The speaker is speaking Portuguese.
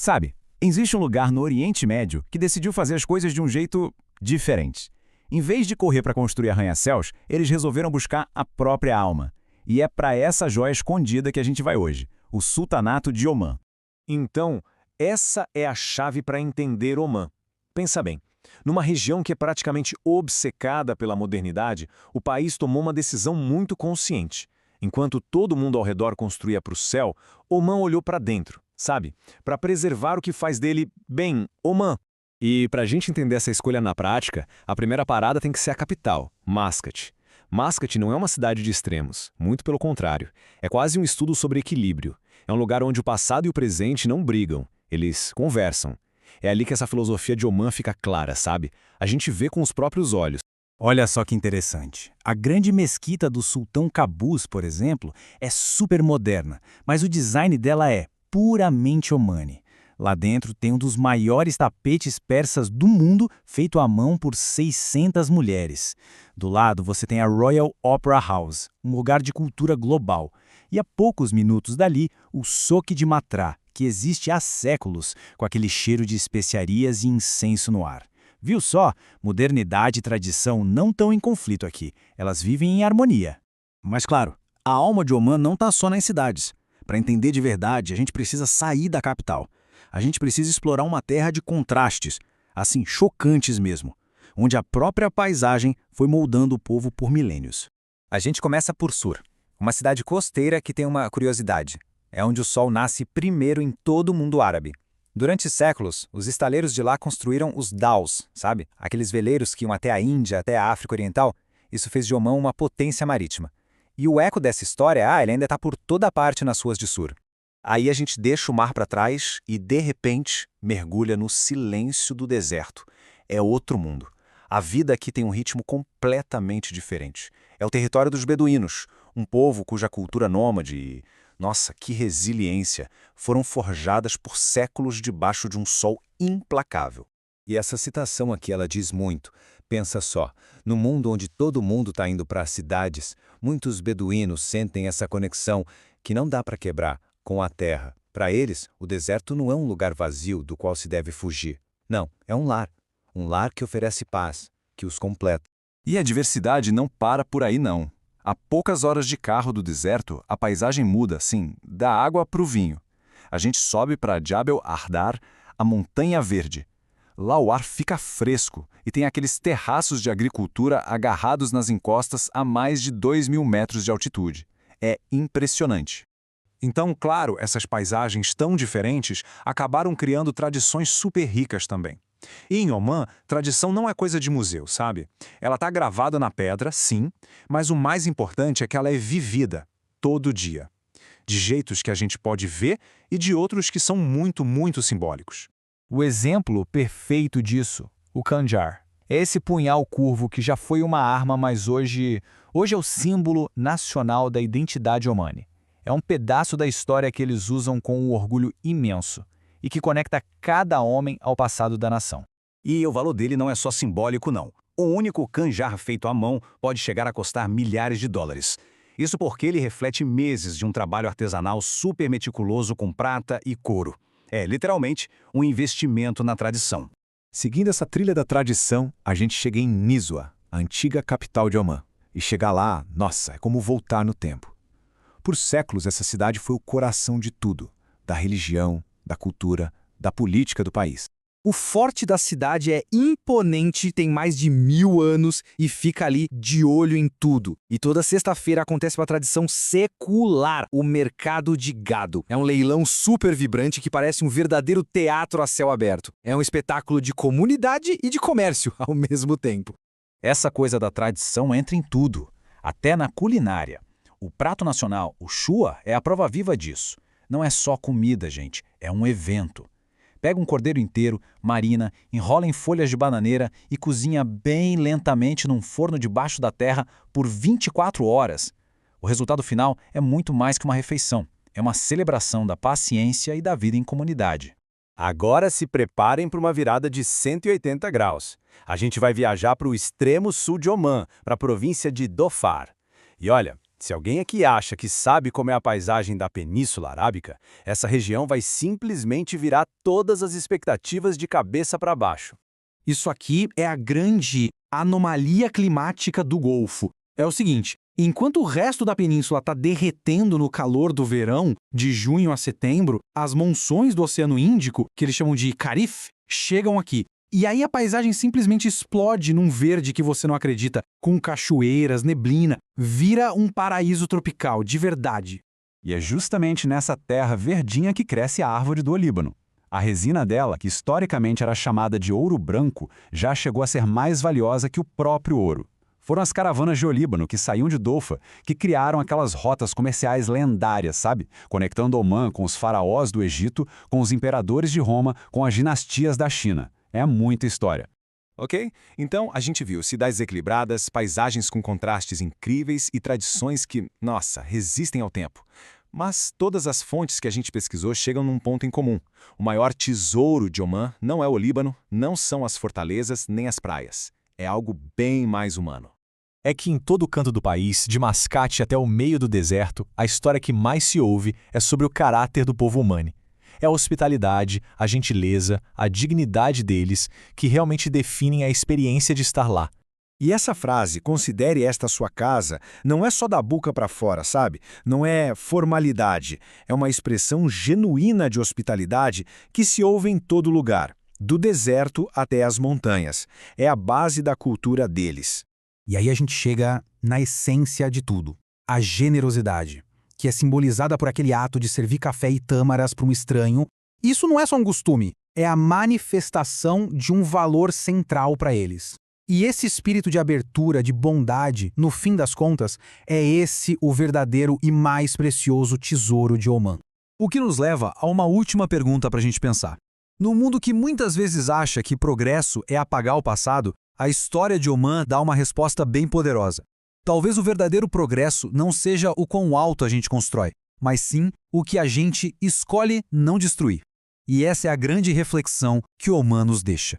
Sabe, existe um lugar no Oriente Médio que decidiu fazer as coisas de um jeito diferente. Em vez de correr para construir arranha-céus, eles resolveram buscar a própria alma. E é para essa joia escondida que a gente vai hoje, o Sultanato de Omã. Então, essa é a chave para entender Omã. Pensa bem, numa região que é praticamente obcecada pela modernidade, o país tomou uma decisão muito consciente. Enquanto todo mundo ao redor construía para o céu, Omã olhou para dentro, sabe? Para preservar o que faz dele, bem, Omã. E para a gente entender essa escolha na prática, a primeira parada tem que ser a capital, Mascate. Mascate não é uma cidade de extremos, muito pelo contrário. É quase um estudo sobre equilíbrio. É um lugar onde o passado e o presente não brigam, eles conversam. É ali que essa filosofia de Omã fica clara, sabe? A gente vê com os próprios olhos. Olha só que interessante. A grande mesquita do Sultão Qaboos, por exemplo, é super moderna, mas o design dela é puramente Omani. Lá dentro tem um dos maiores tapetes persas do mundo, feito à mão por 600 mulheres. Do lado você tem a Royal Opera House, um lugar de cultura global. E a poucos minutos dali, o Soque de Matra, que existe há séculos, com aquele cheiro de especiarias e incenso no ar. Viu só? Modernidade e tradição não estão em conflito aqui. Elas vivem em harmonia. Mas claro, a alma de Omã não está só nas cidades. Para entender de verdade, a gente precisa sair da capital. A gente precisa explorar uma terra de contrastes, assim, chocantes mesmo, onde a própria paisagem foi moldando o povo por milênios. A gente começa por Sur, uma cidade costeira que tem uma curiosidade. É onde o sol nasce primeiro em todo o mundo árabe. Durante séculos, os estaleiros de lá construíram os daus, sabe? Aqueles veleiros que iam até a Índia, até a África Oriental. Isso fez de Omã uma potência marítima. E o eco dessa história, ele ainda está por toda parte nas ruas de Sur. Aí a gente deixa o mar para trás e, de repente, mergulha no silêncio do deserto. É outro mundo. A vida aqui tem um ritmo completamente diferente. É o território dos beduínos, um povo cuja cultura nômade e, nossa, que resiliência, foram forjadas por séculos debaixo de um sol implacável. E essa citação aqui, ela diz muito. Pensa só, no mundo onde todo mundo está indo para as cidades, muitos beduínos sentem essa conexão que não dá para quebrar com a terra. Para eles, o deserto não é um lugar vazio do qual se deve fugir. Não, é um lar que oferece paz, que os completa. E a diversidade não para por aí não. A poucas horas de carro do deserto, a paisagem muda, assim, da água para o vinho. A gente sobe para Jabal Ardar, a Montanha Verde. Lá o ar fica fresco e tem aqueles terraços de agricultura agarrados nas encostas a mais de 2.000 metros de altitude. É impressionante. Então, claro, essas paisagens tão diferentes acabaram criando tradições super ricas também. E em Omã, tradição não é coisa de museu, sabe? Ela está gravada na pedra, sim, mas o mais importante é que ela é vivida, todo dia. De jeitos que a gente pode ver e de outros que são muito, muito simbólicos. O exemplo perfeito disso, o Khanjar. É esse punhal curvo que já foi uma arma, mas hoje é o símbolo nacional da identidade omani. É um pedaço da história que eles usam com um orgulho imenso e que conecta cada homem ao passado da nação. E o valor dele não é só simbólico, não. O único Khanjar feito à mão pode chegar a custar milhares de dólares. Isso porque ele reflete meses de um trabalho artesanal super meticuloso com prata e couro. É, literalmente, um investimento na tradição. Seguindo essa trilha da tradição, a gente chega em Nizwa, a antiga capital de Omã. E chegar lá, nossa, é como voltar no tempo. Por séculos, essa cidade foi o coração de tudo, da religião, da cultura, da política do país. O forte da cidade é imponente, tem mais de 1000 anos e fica ali de olho em tudo. E toda sexta-feira acontece uma tradição secular, o mercado de gado. É um leilão super vibrante que parece um verdadeiro teatro a céu aberto. É um espetáculo de comunidade e de comércio ao mesmo tempo. Essa coisa da tradição entra em tudo, até na culinária. O prato nacional, o chua, é a prova viva disso. Não é só comida, gente, é um evento. Pega um cordeiro inteiro, marina, enrola em folhas de bananeira e cozinha bem lentamente num forno debaixo da terra por 24 horas. O resultado final é muito mais que uma refeição. É uma celebração da paciência e da vida em comunidade. Agora se preparem para uma virada de 180 graus. A gente vai viajar para o extremo sul de Omã, para a província de Dhofar. E olha, Se alguém aqui acha que sabe como é a paisagem da Península Arábica, essa região vai simplesmente virar todas as expectativas de cabeça para baixo. Isso aqui é a grande anomalia climática do Golfo. É o seguinte, enquanto o resto da península está derretendo no calor do verão, de junho a setembro, as monções do Oceano Índico, que eles chamam de Carif, chegam aqui. E aí a paisagem simplesmente explode num verde que você não acredita, com cachoeiras, neblina, vira um paraíso tropical, de verdade. E é justamente nessa terra verdinha que cresce a árvore do olíbano. A resina dela, que historicamente era chamada de ouro branco, já chegou a ser mais valiosa que o próprio ouro. Foram as caravanas de Olíbano que saíam de Dofa que criaram aquelas rotas comerciais lendárias, sabe? Conectando Omã com os faraós do Egito, com os imperadores de Roma, com as dinastias da China. É muita história. Ok? Então, a gente viu cidades equilibradas, paisagens com contrastes incríveis e tradições que, nossa, resistem ao tempo. Mas todas as fontes que a gente pesquisou chegam num ponto em comum. O maior tesouro de Omã não é o Líbano, não são as fortalezas nem as praias. É algo bem mais humano. É que em todo canto do país, de Mascate até o meio do deserto, a história que mais se ouve é sobre o caráter do povo Omani. É a hospitalidade, a gentileza, a dignidade deles que realmente definem a experiência de estar lá. E essa frase, considere esta sua casa, não é só da boca para fora, sabe? Não é formalidade. É uma expressão genuína de hospitalidade que se ouve em todo lugar, do deserto até as montanhas. É a base da cultura deles. E aí a gente chega na essência de tudo, a generosidade, que é simbolizada por aquele ato de servir café e tâmaras para um estranho. Isso não é só um costume, é a manifestação de um valor central para eles. E esse espírito de abertura, de bondade, no fim das contas, é esse o verdadeiro e mais precioso tesouro de Omã. O que nos leva a uma última pergunta para a gente pensar. No mundo que muitas vezes acha que progresso é apagar o passado, a história de Omã dá uma resposta bem poderosa. Talvez o verdadeiro progresso não seja o quão alto a gente constrói, mas sim o que a gente escolhe não destruir. E essa é a grande reflexão que Omã nos deixa.